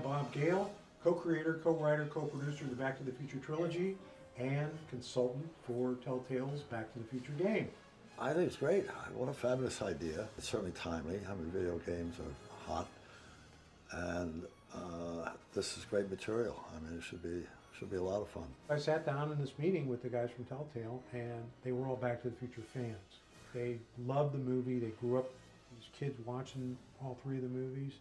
Bob Gale, co-creator, co-writer, co-producer of the Back to the Future trilogy and consultant for Telltale's Back to the Future game. I think it's great. What a fabulous idea. It's certainly timely. I mean, video games are hot, and this is great material. I mean, it should be a lot of fun. I sat down in this meeting with the guys from Telltale, and they were all Back to the Future fans. They loved the movie. They grew up as kids watching all three of the movies,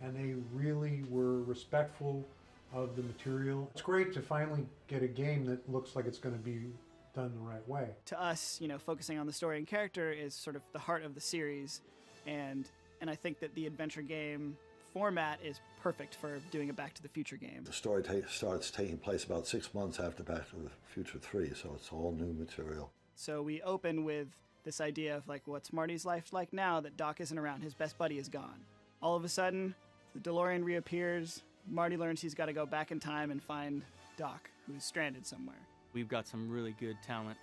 and they really were respectful of the material. It's great to finally get a game that looks like it's going to be done the right way. To us, focusing on the story and character is sort of the heart of the series, and I think that the adventure game format is perfect for doing a Back to the Future game. The story starts taking place about 6 months after Back to the Future 3, so it's all new material. So we open with this idea of what's Marty's life like now that Doc isn't around, his best buddy is gone. All of a sudden, the DeLorean reappears, Marty learns he's got to go back in time and find Doc, who's stranded somewhere. We've got some really good talent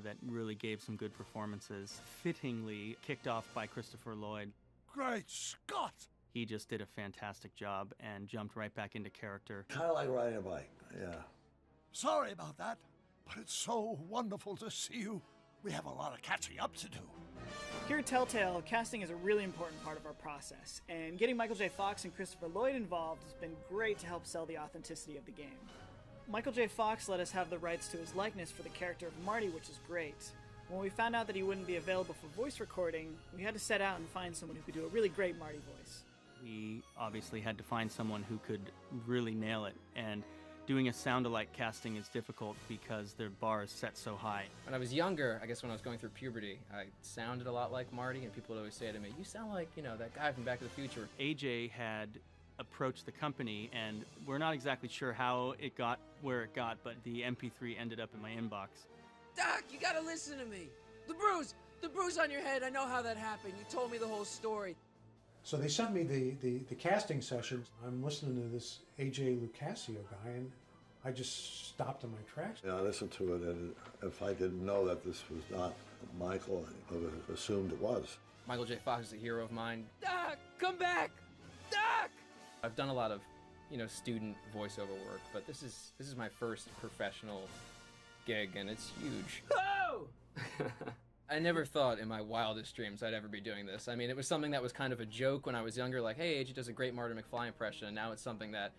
that really gave some good performances, fittingly kicked off by Christopher Lloyd. Great Scott! He just did a fantastic job and jumped right back into character. Kind of like riding a bike, yeah. Sorry about that, but it's so wonderful to see you. We have a lot of catching up to do. Here at Telltale, casting is a really important part of our process, and getting Michael J. Fox and Christopher Lloyd involved has been great to help sell the authenticity of the game. Michael J. Fox let us have the rights to his likeness for the character of Marty, which is great. When we found out that he wouldn't be available for voice recording, we had to set out and find someone who could do a really great Marty voice. We obviously had to find someone who could really nail it, and doing a sound-alike casting is difficult because their bar is set so high. When I was younger, I guess when I was going through puberty, I sounded a lot like Marty, and people would always say to me, "You sound like, that guy from Back to the Future." AJ had approached the company, and we're not exactly sure how it got where it got, but the MP3 ended up in my inbox. Doc, you gotta listen to me. The bruise on your head, I know how that happened. You told me the whole story. So they sent me the casting sessions. I'm listening to this A.J. Lucasio guy, and I just stopped in my tracks. I listened to it, and if I didn't know that this was not Michael, I would have assumed it was. Michael J. Fox is a hero of mine. Doc, come back! Doc! I've done a lot of, student voiceover work, but this is my first professional gig, and it's huge. Oh! I never thought in my wildest dreams I'd ever be doing this. I mean, it was something that was kind of a joke when I was younger, like, hey, AJ does a great Marty McFly impression, and now it's something that,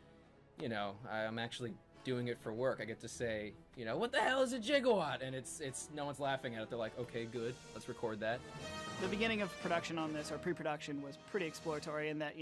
I'm actually doing it for work. I get to say, what the hell is a gigawatt? And it's no one's laughing at it. They're like, okay, good, let's record that. The beginning of production on this, or pre-production, was pretty exploratory in that,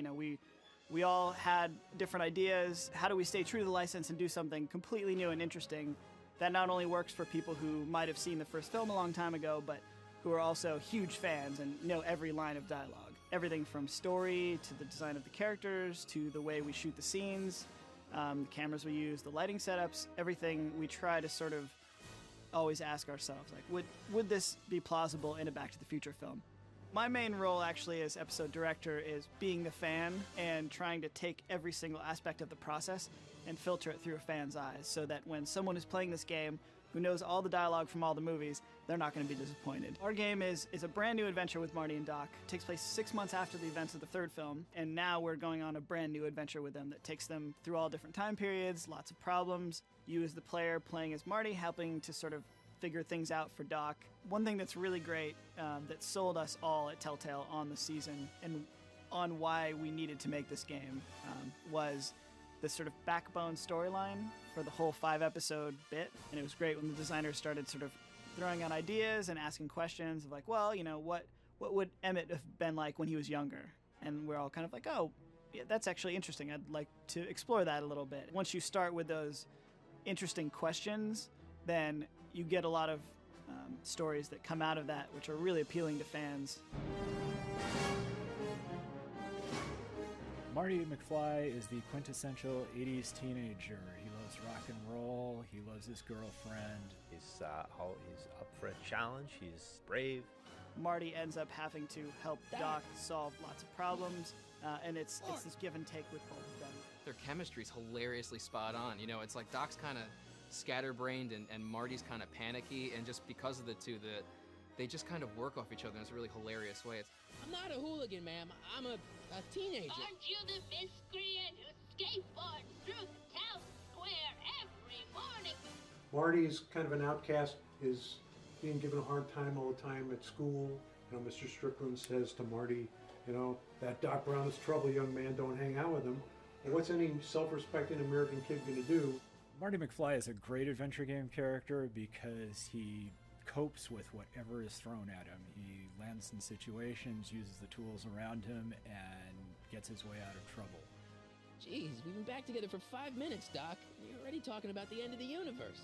we all had different ideas. How do we stay true to the license and do something completely new and interesting that not only works for people who might have seen the first film a long time ago, but who are also huge fans and know every line of dialogue. Everything from story to the design of the characters to the way we shoot the scenes, the cameras we use, the lighting setups, everything we try to sort of always ask ourselves, would this be plausible in a Back to the Future film? My main role actually as episode director is being the fan and trying to take every single aspect of the process and filter it through a fan's eyes so that when someone is playing this game who knows all the dialogue from all the movies, they're not going to be disappointed. Our game is a brand new adventure with Marty and Doc. It takes place 6 months after the events of the third film, and now we're going on a brand new adventure with them that takes them through all different time periods, lots of problems. You as the player playing as Marty, helping to sort of figure things out for Doc. One thing that's really great that sold us all at Telltale on the season and on why we needed to make this game was the sort of backbone storyline for the whole 5-episode bit. And it was great when the designers started sort of throwing out ideas and asking questions of what would Emmett have been like when he was younger? And we're all kind of like, oh, yeah, that's actually interesting. I'd like to explore that a little bit. Once you start with those interesting questions, then you get a lot of stories that come out of that, which are really appealing to fans. Marty McFly is the quintessential 80s teenager. He loves rock and roll. He loves his girlfriend. He's always up for a challenge. He's brave. Marty ends up having to help Doc solve lots of problems, and it's this give and take with both of them. Their chemistry's hilariously spot on. It's like Doc's kind of scatterbrained and Marty's kind of panicky, and just because of the two, they just kind of work off each other in a really hilarious way. I'm not a hooligan, ma'am. I'm a teenager. Aren't you the miscreant who escaped for Marty is kind of an outcast, is being given a hard time all the time at school. You know, Mr. Strickland says to Marty, you know, that Doc Brown is trouble, young man, don't hang out with him. Well, what's any self-respecting American kid going to do? Marty McFly is a great adventure game character because he copes with whatever is thrown at him. He lands in situations, uses the tools around him, and gets his way out of trouble. Jeez, we've been back together for 5 minutes, Doc. You're already talking about the end of the universe.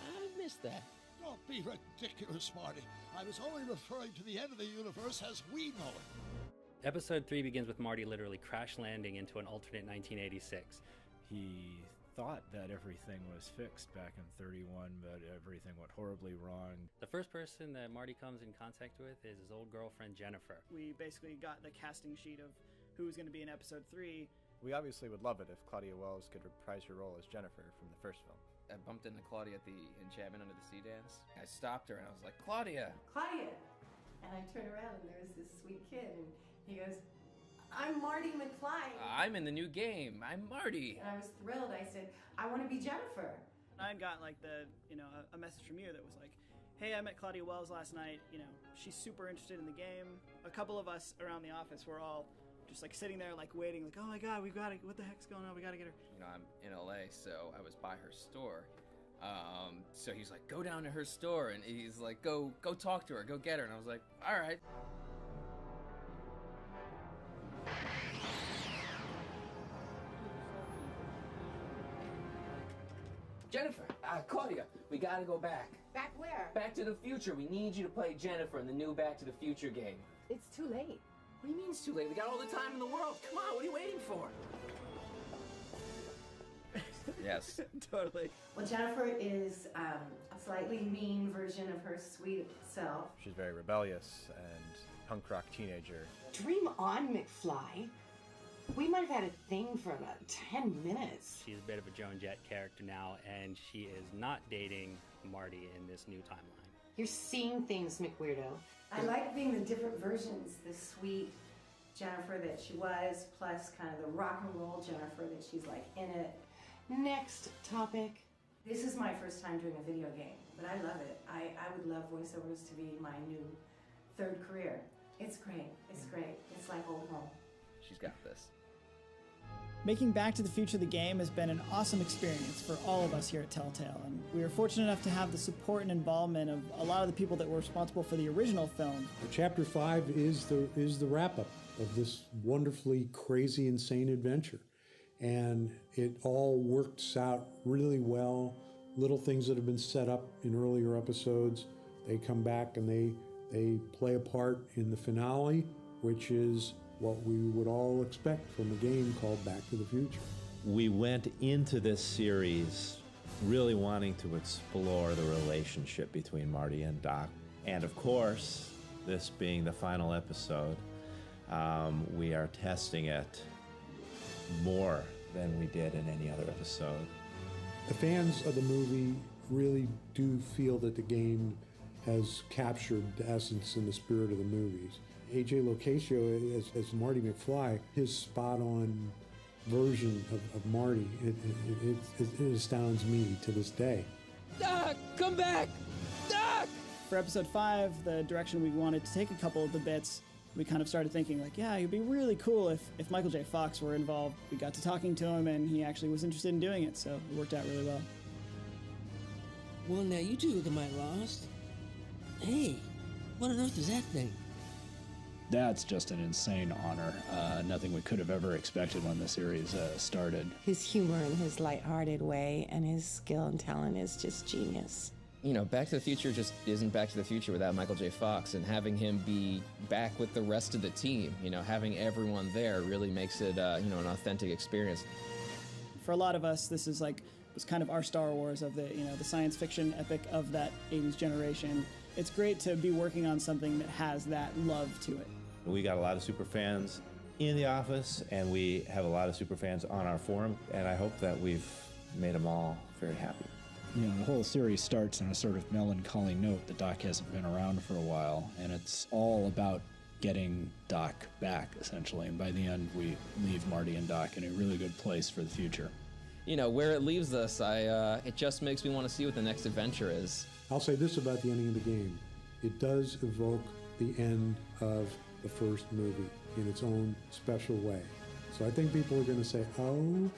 I've missed that. Don't be ridiculous, Marty. I was only referring to the end of the universe as we know it. Episode 3 begins with Marty literally crash landing into an alternate 1986. He thought that everything was fixed back in 31, but everything went horribly wrong. The first person that Marty comes in contact with is his old girlfriend, Jennifer. We basically got the casting sheet of who was going to be in episode 3. We obviously would love it if Claudia Wells could reprise her role as Jennifer from the first film. I bumped into Claudia at the Enchantment Under the Sea dance. I stopped her and I was like, Claudia! Claudia! And I turned around and there was this sweet kid and he goes, I'm Marty McFly. I'm in the new game. I'm Marty. And I was thrilled. I said, I want to be Jennifer. And I got like a message from you that was like, hey, I met Claudia Wells last night. You know, she's super interested in the game. A couple of us around the office were all just like sitting there like waiting, like, oh my God, we've got to, what the heck's going on? We got to get her. You know, I'm in LA, so I was by her store. So he's like, go down to her store, and he's like, go talk to her, go get her. And I was like, all right. Jennifer, Claudia, we gotta go back. Back where? Back to the future. We need you to play Jennifer in the new Back to the Future game. It's too late. What do you mean it's too late? We got all the time in the world. Come on, what are you waiting for? Yes. Totally. Well, Jennifer is a slightly mean version of her sweet self. She's very rebellious and punk rock teenager. Dream on, McFly. We might have had a thing for about 10 minutes. She's a bit of a Joan Jett character now, and she is not dating Marty in this new timeline. You're seeing things, McWeirdo. I like being the different versions, the sweet Jennifer that she was, plus kind of the rock and roll Jennifer that she's like in it. Next topic. This is my first time doing a video game, but I love it. I would love voiceovers to be my new third career. It's great. It's great. It's like old home. She's got this. Making Back to the Future the game has been an awesome experience for all of us here at Telltale, and we were fortunate enough to have the support and involvement of a lot of the people that were responsible for the original film. Chapter 5 is the wrap-up of this wonderfully crazy, insane adventure. And it all works out really well. Little things that have been set up in earlier episodes, they come back and they play a part in the finale, which is what we would all expect from a game called Back to the Future. We went into this series really wanting to explore the relationship between Marty and Doc. And of course, this being the final episode, we are testing it more than we did in any other episode. The fans of the movie really do feel that the game has captured the essence and the spirit of the movies. A.J. Locascio as Marty McFly, his spot-on version of Marty, it astounds me to this day. Doc, come back! Doc! For episode 5, the direction we wanted to take a couple of the bits, we kind of started thinking like, yeah, it'd be really cool if Michael J. Fox were involved. We got to talking to him and he actually was interested in doing it, so it worked out really well. Well, now you two look a mite lost. Hey, what on earth is that thing? That's just an insane honor. Nothing we could have ever expected when the series started. His humor and his lighthearted way and his skill and talent is just genius. You know, Back to the Future just isn't Back to the Future without Michael J. Fox, and having him be back with the rest of the team, you know, having everyone there really makes it, an authentic experience. For a lot of us, this is was kind of our Star Wars of the science fiction epic of that 80s generation. It's great to be working on something that has that love to it. We got a lot of super fans in the office, and we have a lot of super fans on our forum, and I hope that we've made them all very happy. You know, the whole series starts on a sort of melancholy note that Doc hasn't been around for a while, and it's all about getting Doc back, essentially. And by the end, we leave Marty and Doc in a really good place for the future. where it leaves us, it just makes me want to see what the next adventure is. I'll say this about the ending of the game. It does evoke the end of the first movie in its own special way. So I think people are going to say, oh.